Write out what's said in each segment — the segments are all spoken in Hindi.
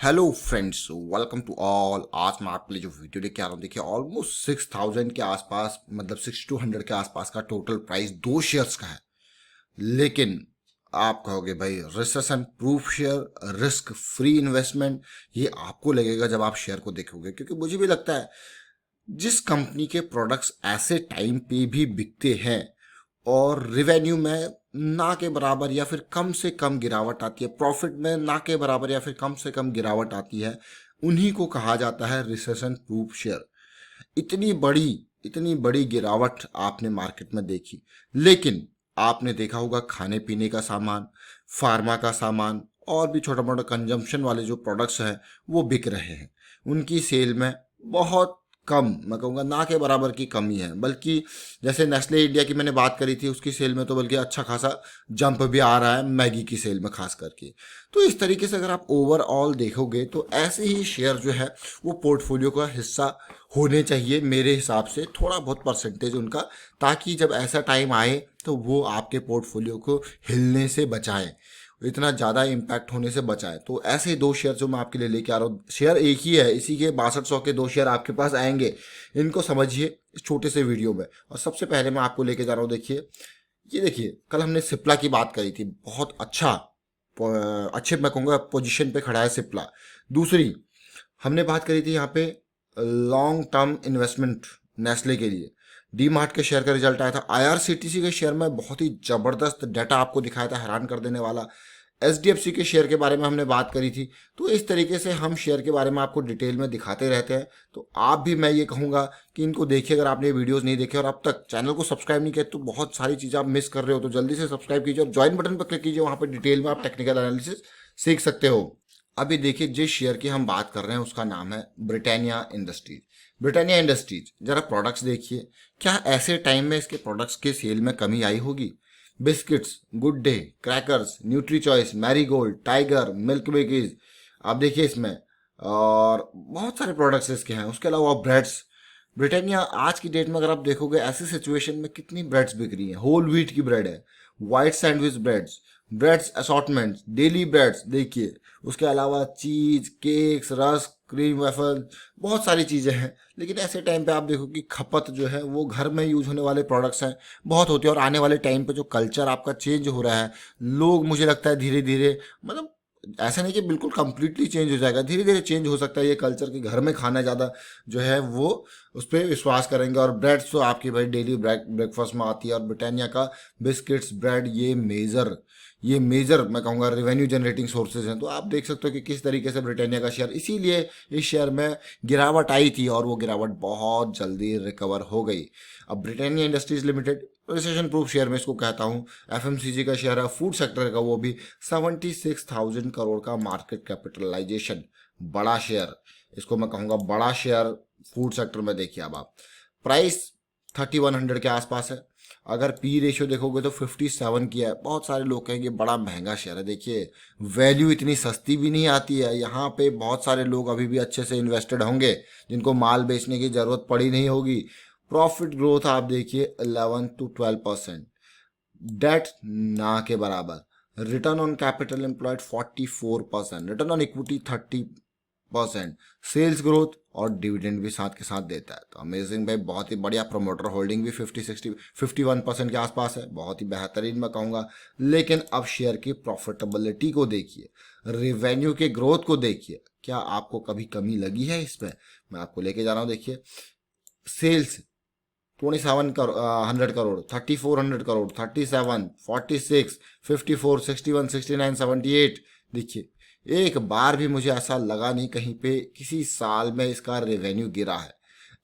Hello friends, welcome to all. आज मैं आपके लिए जो वीडियो लेके आ रहा हूँ, देखिए ऑलमोस्ट 6000 के आसपास, मतलब 6200 के आसपास का टोटल प्राइस दो शेयर्स का है। लेकिन आप कहोगे भाई recession proof share, risk free investment, ये आपको लगेगा जब आप शेयर को देखोगे, क्योंकि मुझे भी लगता है जिस कंपनी के प्रोडक्ट्स ऐसे टाइम पे भी बिकते हैं और रिवेन्यू में ना के बराबर या फिर कम से कम गिरावट आती है, प्रॉफिट में ना के बराबर या फिर कम से कम गिरावट आती है, उन्हीं को कहा जाता है रिसेशन प्रूफ शेयर। इतनी बड़ी गिरावट आपने मार्केट में देखी, लेकिन आपने देखा होगा खाने पीने का सामान, फार्मा का सामान और भी छोटा मोटा कंजम्पशन वाले जो प्रोडक्ट्स हैं वो बिक रहे हैं। उनकी सेल में बहुत कम, मैं कहूँगा ना के बराबर की कमी है। बल्कि जैसे नेस्ले इंडिया की मैंने बात करी थी, उसकी सेल में तो बल्कि अच्छा खासा जंप भी आ रहा है, मैगी की सेल में खास करके। तो इस तरीके से अगर आप ओवरऑल देखोगे तो ऐसे ही शेयर जो है वो पोर्टफोलियो का हिस्सा होने चाहिए मेरे हिसाब से, थोड़ा बहुत परसेंटेज उनका, ताकि जब ऐसा टाइम आए तो वो आपके पोर्टफोलियो को हिलने से बचाएं, इतना ज़्यादा इम्पैक्ट होने से बचाएं। तो ऐसे दो शेयर जो मैं आपके लिए लेके आ रहा हूँ, शेयर एक ही है, इसी के 6200 के दो शेयर आपके पास आएंगे। इनको समझिए इस छोटे से वीडियो में। और सबसे पहले मैं आपको लेके जा रहा हूँ, देखिए कल हमने सिप्ला की बात करी थी, बहुत अच्छे मैं कहूँगा पोजीशन पे खड़ा है सिप्ला। दूसरी हमने बात करी थी यहाँ पे लॉन्ग टर्म इन्वेस्टमेंट नेस्ले के लिए, डी मार्ट के शेयर का रिजल्ट आया था। आईआरसीटीसी के शेयर में बहुत ही जबरदस्त डाटा आपको दिखाया था, हैरान कर देने वाला। एचडीएफसी के शेयर के बारे में हमने बात करी थी। तो इस तरीके से हम शेयर के बारे में आपको डिटेल में दिखाते रहते हैं। तो आप भी, मैं ये कहूँगा कि इनको देखिए। अगर आपने वीडियोस नहीं देखे और अब तक चैनल को सब्सक्राइब नहीं किया तो बहुत सारी चीज़ें आप मिस कर रहे हो, तो जल्दी से सब्सक्राइब कीजिए और ज्वाइन बटन पर क्लिक कीजिए। वहाँ पर डिटेल में आप टेक्निकल एनालिसिस सीख सकते हो। अभी देखिए जिस शेयर की हम बात कर रहे हैं उसका नाम है ब्रिटानिया इंडस्ट्रीज। ब्रिटानिया इंडस्ट्रीज, जरा प्रोडक्ट्स देखिए, क्या ऐसे टाइम में इसके प्रोडक्ट्स के सेल में कमी आई होगी? Biscuits, Good Day, crackers, Nutri Choice, Marigold, Tiger, Milk Bikis, आप देखिए इसमें, और बहुत सारे प्रोडक्ट्स इसके हैं। उसके अलावा ब्रेड्स, ब्रिटानिया आज की डेट में अगर आप देखोगे ऐसी सिचुएशन में कितनी ब्रेड्स बिक रही हैं। होल व्हीट की ब्रेड है, white sandwich breads, breads assortments, daily breads देखिए। उसके अलावा चीज, केक्स, रस्क, क्रीम वेफल, बहुत सारी चीज़ें हैं। लेकिन ऐसे टाइम पे आप देखो कि खपत जो है वो घर में यूज होने वाले प्रोडक्ट्स हैं बहुत होती है। और आने वाले टाइम पे जो कल्चर आपका चेंज हो रहा है, लोग, मुझे लगता है धीरे धीरे, मतलब ऐसा नहीं कि बिल्कुल कंप्लीटली चेंज हो जाएगा, धीरे धीरे चेंज हो सकता है ये कल्चर, कि घर में खाना ज़्यादा जो है वो उस पर विश्वास करेंगे। और ब्रेड्स तो आपकी भाई डेली ब्रेकफास्ट में आती है। और ब्रिटानिया का बिस्किट्स, ब्रेड, ये मेजर मैं कहूँगा रेवेन्यू जनरेटिंग सोर्सेज हैं। तो आप देख सकते हो कि किस तरीके से ब्रिटानिया का शेयर, इसीलिए इस शेयर में गिरावट आई थी और वो गिरावट बहुत जल्दी रिकवर हो गई। अब Britannia industries limited recession proof share में इसको कहता हूँ। एफएमसीजी का शेयर है, फूड सेक्टर का, वो भी 76,000 करोड़ का मार्केट कैपिटलाइजेशन, बड़ा शेयर, इसको मैं कहूँगा बड़ा शेयर फूड सेक्टर में। देखिए अब आप, प्राइस 3100 के आसपास है। अगर पी रेशियो देखोगे तो 57 की है। बहुत सारे लोग कहेंगे बड़ा महंगा शेयर है, देखिए वैल्यू इतनी सस्ती भी नहीं आती है। यहाँ पे बहुत सारे लोग अभी भी अच्छे से इन्वेस्टेड होंगे जिनको माल बेचने की जरूरत पड़ी नहीं होगी। प्रॉफिट ग्रोथ आप देखिए 11 to 12%, डेट ना के बराबर, return on capital employed 44%, return on equity 30%, sales growth और डिविडेंड भी साथ के साथ देता है। तो अमेजिंग भाई, बहुत ही बढ़िया। प्रमोटर होल्डिंग भी 51% के आसपास है, बहुत ही बेहतरीन मैं कहूँगा। लेकिन अब शेयर की प्रॉफिटेबिलिटी को देखिए, रिवेन्यू के ग्रोथ को देखिए, क्या आपको कभी कमी लगी है इसमें? मैं आपको लेके जा रहा हूँ। देखिए सेल्स 2700 करोड़, 3400 करोड़, 37, 46, 54, 61, 69, 78। देखिए एक बार भी मुझे ऐसा लगा नहीं कहीं पे किसी साल में इसका रेवेन्यू गिरा है।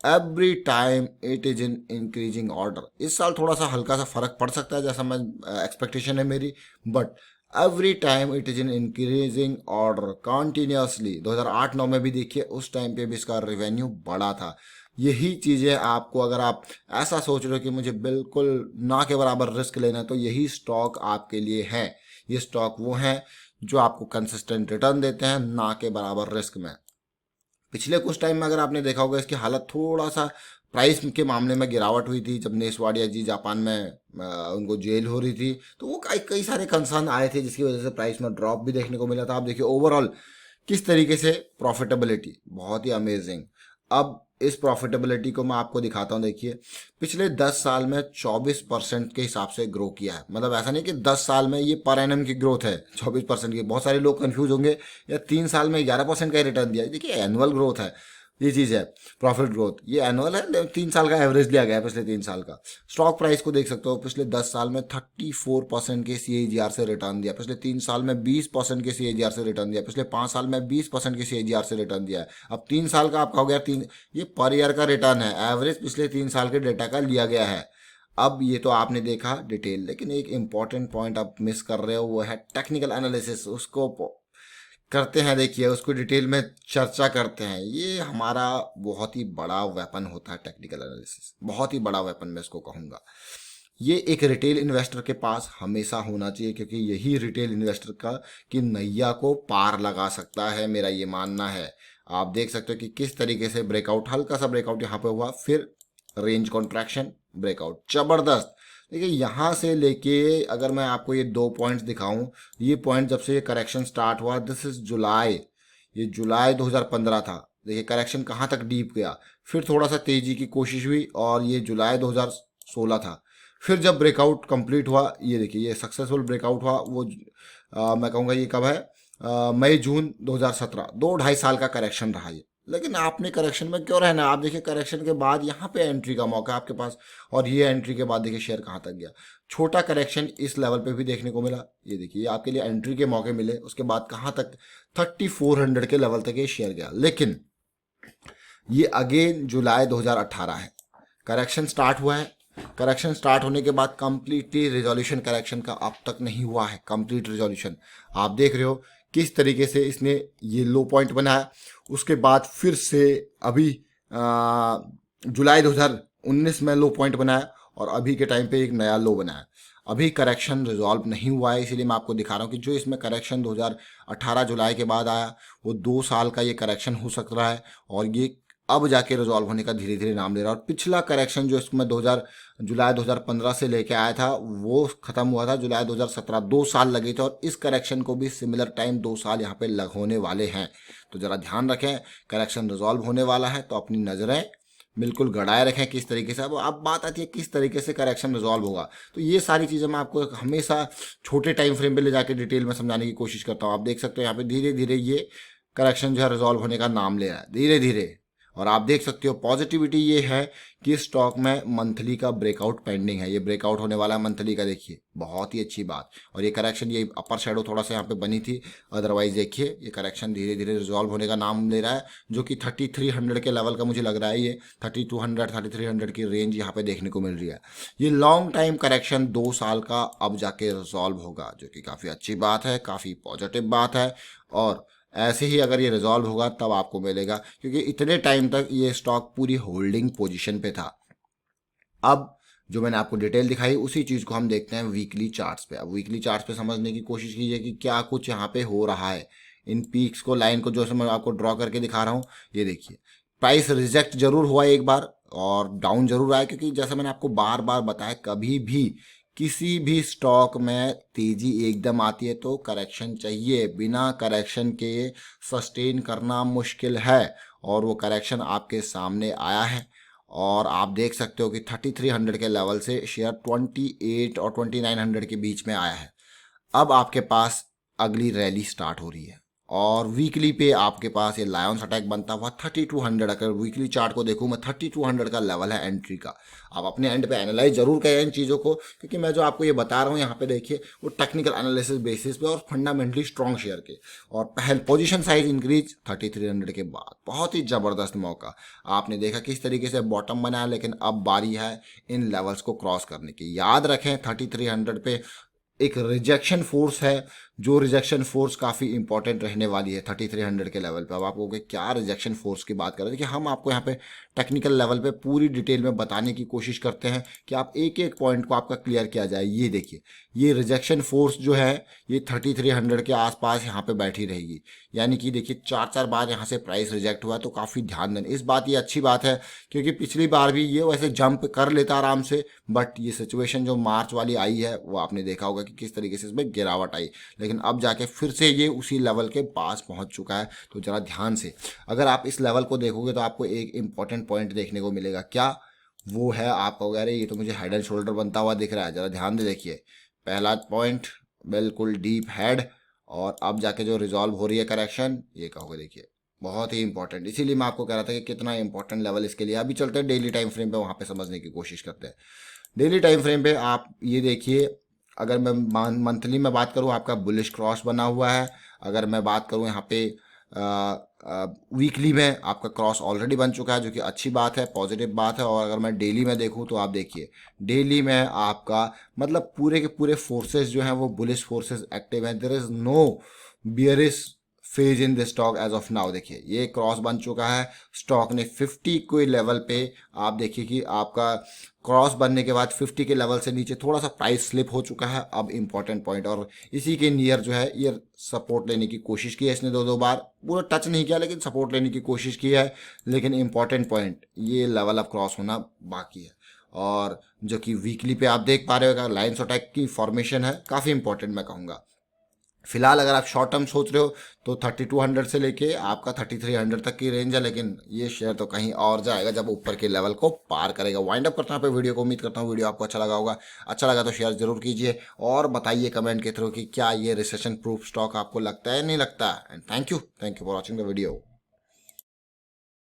Every time it is in increasing order. इस साल थोड़ा सा हल्का सा फर्क पड़ सकता है, जैसा मैं एक्सपेक्टेशन है मेरी, but every time it is in increasing order continuously. 2008-9 में भी देखिए, उस टाइम पे भी इसका रेवेन्यू बढ़ा था। यही चीज़ें आपको, अगर आप ऐसा सोच रहे हो कि मुझे बिल्कुल ना के बराबर रिस्क लेना है, तो यही स्टॉक आपके लिए है। ये स्टॉक वो हैं जो आपको कंसिस्टेंट रिटर्न देते हैं ना के बराबर रिस्क में। पिछले कुछ टाइम में अगर आपने देखा होगा इसकी हालत थोड़ा सा प्राइस के मामले में गिरावट हुई थी, जब नेस वाडिया जी जापान में उनको जेल हो रही थी, तो वो कई कई सारे कंसर्न आए थे जिसकी वजह से प्राइस में ड्रॉप भी देखने को मिला था। आप देखिए ओवरऑल किस तरीके से प्रॉफिटेबिलिटी, बहुत ही अमेजिंग। अब इस प्रॉफिटेबिलिटी को मैं आपको दिखाता हूँ। देखिए पिछले 10 साल में 24% के हिसाब से ग्रो किया है। मतलब ऐसा नहीं कि 10 साल में ये पर एनम की ग्रोथ है 24% की। बहुत सारे लोग कंफ्यूज होंगे या 3 साल में 11% का रिटर्न दिया। देखिए एनुअल ग्रोथ है, ये चीज़ है। प्रॉफिट ग्रोथ ये एनुअल है, 3 साल का एवरेज लिया गया है पिछले 3 साल का। स्टॉक प्राइस को देख सकते हो, पिछले 10 साल में 34% के CAGR से रिटर्न दिया, पिछले 3 साल में 20% के CAGR से रिटर्न दिया, पिछले 5 साल में 20% के CAGR से रिटर्न दिया है। अब 3 साल का आपका हो गया तीन, ये पर ईयर का रिटर्न है, एवरेज पिछले 3 साल के डेटा का लिया गया है। अब ये तो आपने देखा डिटेल, लेकिन एक इंपॉर्टेंट पॉइंट आप मिस कर रहे हो, वो है टेक्निकल एनालिसिस। उसको करते हैं, देखिए उसको डिटेल में चर्चा करते हैं। ये हमारा बहुत ही बड़ा वेपन होता है टेक्निकल एनालिसिस, बहुत ही बड़ा वेपन मैं इसको कहूँगा। ये एक रिटेल इन्वेस्टर के पास हमेशा होना चाहिए, क्योंकि यही रिटेल इन्वेस्टर का की नैया को पार लगा सकता है, मेरा ये मानना है। आप देख सकते हो कि किस तरीके से ब्रेकआउट, हल्का सा ब्रेकआउट यहाँ पे हुआ, फिर रेंज कॉन्ट्रैक्शन, ब्रेकआउट जबरदस्त। देखिए यहाँ से लेके अगर मैं आपको ये 2 पॉइंट्स दिखाऊं, ये पॉइंट जब से ये करेक्शन स्टार्ट हुआ, दिस इज जुलाई, ये जुलाई 2015 था। देखिए करेक्शन कहाँ तक डीप गया, फिर थोड़ा सा तेजी की कोशिश हुई, और ये जुलाई 2016 था। फिर जब ब्रेकआउट कंप्लीट हुआ, ये देखिए ये सक्सेसफुल ब्रेकआउट हुआ, वो मैं कहूँगा ये कब है, मई जून 2017। 2-2.5 साल का करेक्शन रहा ये। लेकिन आपने करेक्शन में क्यों रहना है? आप देखिए करेक्शन के बाद यहाँ पे एंट्री का मौका है आपके पास, और ये एंट्री के बाद देखिए शेयर कहाँ तक गया। छोटा करेक्शन इस लेवल पे भी देखने को मिला, ये देखिए आपके लिए एंट्री के मौके मिले, उसके बाद कहाँ तक 3400 के लेवल तक ये शेयर गया। लेकिन ये अगेन जुलाई 2018 है, करेक्शन स्टार्ट हुआ है। करेक्शन स्टार्ट होने के बाद कंप्लीटली रिजोल्यूशन करेक्शन का अब तक नहीं हुआ है, कंप्लीट रिजोल्यूशन। आप देख रहे हो किस तरीके से इसने ये लो पॉइंट बनाया, उसके बाद फिर से अभी जुलाई 2019 में लो पॉइंट बनाया, और अभी के टाइम पे एक नया लो बनाया। अभी करेक्शन रिजॉल्व नहीं हुआ है, इसीलिए मैं आपको दिखा रहा हूँ कि जो इसमें करेक्शन 2018 जुलाई के बाद आया, वो 2 साल का ये करेक्शन हो सकता है, और ये अब जाके रिजॉल्व होने का धीरे धीरे नाम ले रहा है। और पिछला करेक्शन जो इसमें जुलाई 2015 से लेके आया था, वो खत्म हुआ था जुलाई 2017। 2 साल लगे थे, और इस करेक्शन को भी सिमिलर टाइम 2 साल यहाँ पे लग होने वाले हैं। तो जरा ध्यान रखें, करेक्शन रिजॉल्व होने वाला है, तो अपनी नज़रें बिल्कुल गड़ाए रखें किस तरीके से। अब बात आती है किस तरीके से करेक्शन रिजॉल्व होगा, तो ये सारी चीज़ें मैं आपको हमेशा छोटे टाइम फ्रेम पे ले जाके डिटेल में समझाने की कोशिश करता हूँ। आप देख सकते हो यहाँ पे धीरे धीरे ये करेक्शन जो है रिजॉल्व होने का नाम ले रहा है, धीरे धीरे। और आप देख सकते हो पॉजिटिविटी ये है कि स्टॉक में मंथली का ब्रेकआउट पेंडिंग है, ये ब्रेकआउट होने वाला है मंथली का, देखिए बहुत ही अच्छी बात। और ये करेक्शन, ये अपर शेडो थोड़ा सा यहाँ पे बनी थी, अदरवाइज देखिए ये करेक्शन धीरे धीरे रिजॉल्व होने का नाम ले रहा है, जो कि 3300 के लेवल का मुझे लग रहा है। ये 3200 3300 की रेंज यहाँ पे देखने को मिल रही है। ये लॉन्ग टाइम करेक्शन 2 साल का अब जाके रिजॉल्व होगा, जो कि काफ़ी अच्छी बात है, काफ़ी पॉजिटिव बात है। और ऐसे ही अगर ये रिजॉल्व होगा तब आपको मिलेगा, क्योंकि इतने टाइम तक ये स्टॉक पूरी होल्डिंग पोजीशन पे था। अब जो मैंने आपको डिटेल दिखाई, उसी चीज़ को हम देखते हैं वीकली चार्ट्स पे। अब वीकली चार्ट्स पे समझने की कोशिश कीजिए कि क्या कुछ यहाँ पे हो रहा है। इन पीक्स को, लाइन को जो मैं आपको ड्रॉ करके दिखा रहा हूँ, ये देखिए प्राइस रिजेक्ट जरूर हुआ एक बार, और डाउन जरूर आया, क्योंकि जैसे मैंने आपको बार बार बताया, कभी भी किसी भी स्टॉक में तेजी एकदम आती है तो करेक्शन चाहिए, बिना करेक्शन के सस्टेन करना मुश्किल है। और वो करेक्शन आपके सामने आया है, और आप देख सकते हो कि 3300 के लेवल से शेयर 28 और 2900 के बीच में आया है। अब आपके पास अगली रैली स्टार्ट हो रही है, और वीकली पे आपके पास ये लायंस अटैक बनता हुआ 3200, अगर वीकली चार्ट को देखूँ मैं 3200 का लेवल है एंट्री का। आप अपने एंड पे एनालाइज जरूर करें इन चीज़ों को, क्योंकि मैं जो आपको ये बता रहा हूँ यहाँ पे देखिए वो टेक्निकल एनालिसिस बेसिस पे और फंडामेंटली स्ट्रॉन्ग शेयर के। और पहल पोजीशन साइज इंक्रीज 3300 के बाद, बहुत ही ज़बरदस्त मौका। आपने देखा किस तरीके से बॉटम बनाया, लेकिन अब बारी है इन लेवल्स को क्रॉस करने की। याद रखें 3300 पे एक रिजेक्शन फोर्स है, जो रिजेक्शन फोर्स काफ़ी इंपॉर्टेंट रहने वाली है 3300 के लेवल पे। अब आप कहोगे क्या रिजेक्शन फोर्स की बात कर रहे हैं, देखिए हम आपको यहाँ पे टेक्निकल लेवल पे पूरी डिटेल में बताने की कोशिश करते हैं कि आप एक एक पॉइंट को आपका क्लियर किया जाए। ये देखिए ये रिजेक्शन फोर्स जो है ये 3300 के आसपास यहाँ पे बैठी रहेगी, यानी कि देखिए 4 बार यहाँ से प्राइस रिजेक्ट हुआ, तो काफ़ी ध्यान देना इस बात। ये अच्छी बात है, क्योंकि पिछली बार भी ये वैसे जंप कर लेता आराम से, बट ये सिचुएशन जो मार्च वाली आई है वो आपने देखा होगा कि किस तरीके से इसमें गिरावट आई। लेकिन लेकिन अब जाके फिर से ये उसी लेवल के पास पहुंच चुका है। तो जरा ध्यान से अगर आप इस लेवल को देखोगे तो आपको एक इंपॉर्टेंट पॉइंट देखने को मिलेगा। क्या वो है? आप कहोगे अरे ये तो मुझे हेड एंड शोल्डर बनता हुआ दिख रहा है। जरा ध्यान दे देखिए, पहला पॉइंट बिल्कुल डीप हेड, और अब जाके जो रिजॉल्व हो रही है करेक्शन, ये कहोगे देखिए बहुत ही इंपॉर्टेंट। इसीलिए मैं आपको कह रहा था कि कितना इंपॉर्टेंट लेवल इसके लिए। अभी चलते हैं डेली टाइम फ्रेम पे, वहाँ पे समझने की कोशिश करते हैं। डेली टाइम फ्रेम पे आप ये देखिए, अगर मैं मंथली में बात करूँ आपका बुलिश क्रॉस बना हुआ है। अगर मैं बात करूँ यहाँ पे वीकली में आपका क्रॉस ऑलरेडी बन चुका है, जो कि अच्छी बात है, पॉजिटिव बात है। और अगर मैं डेली में देखूँ तो आप देखिए डेली में आपका मतलब पूरे के पूरे फोर्सेस जो हैं वो बुलिश फोर्सेस एक्टिव हैं। There is no bearish phase in the stock as of now. देखिए ये क्रॉस बन चुका है, स्टॉक ने 50 के लेवल पे, आप देखिए कि आपका क्रॉस बनने के बाद 50 के लेवल से नीचे थोड़ा सा प्राइस स्लिप हो चुका है। अब इंपॉर्टेंट पॉइंट, और इसी के नियर जो है ये सपोर्ट लेने की कोशिश की है इसने, दो बार पूरा टच नहीं किया लेकिन सपोर्ट लेने की कोशिश की है। लेकिन इंपॉर्टेंट पॉइंट, ये लेवल अब क्रॉस होना बाकी है। और जो कि वीकली पे आप देख पा रहे हो लाइन्स अटैक की फॉर्मेशन है, काफ़ी इंपॉर्टेंट मैं कहूँगा। फिलहाल अगर आप शॉर्ट टर्म सोच रहे हो तो 3200 से लेके आपका 3300 तक की रेंज है, लेकिन ये शेयर तो कहीं और जाएगा जब ऊपर के लेवल को पार करेगा। वाइंड अप करता हूँ पे वीडियो को। उम्मीद करता हूँ वीडियो आपको अच्छा लगा होगा। अच्छा लगा तो शेयर जरूर कीजिए और बताइए कमेंट के थ्रू कि क्या ये रिसेशन प्रूफ स्टॉक आपको लगता है नहीं लगता। And thank you for watching the video.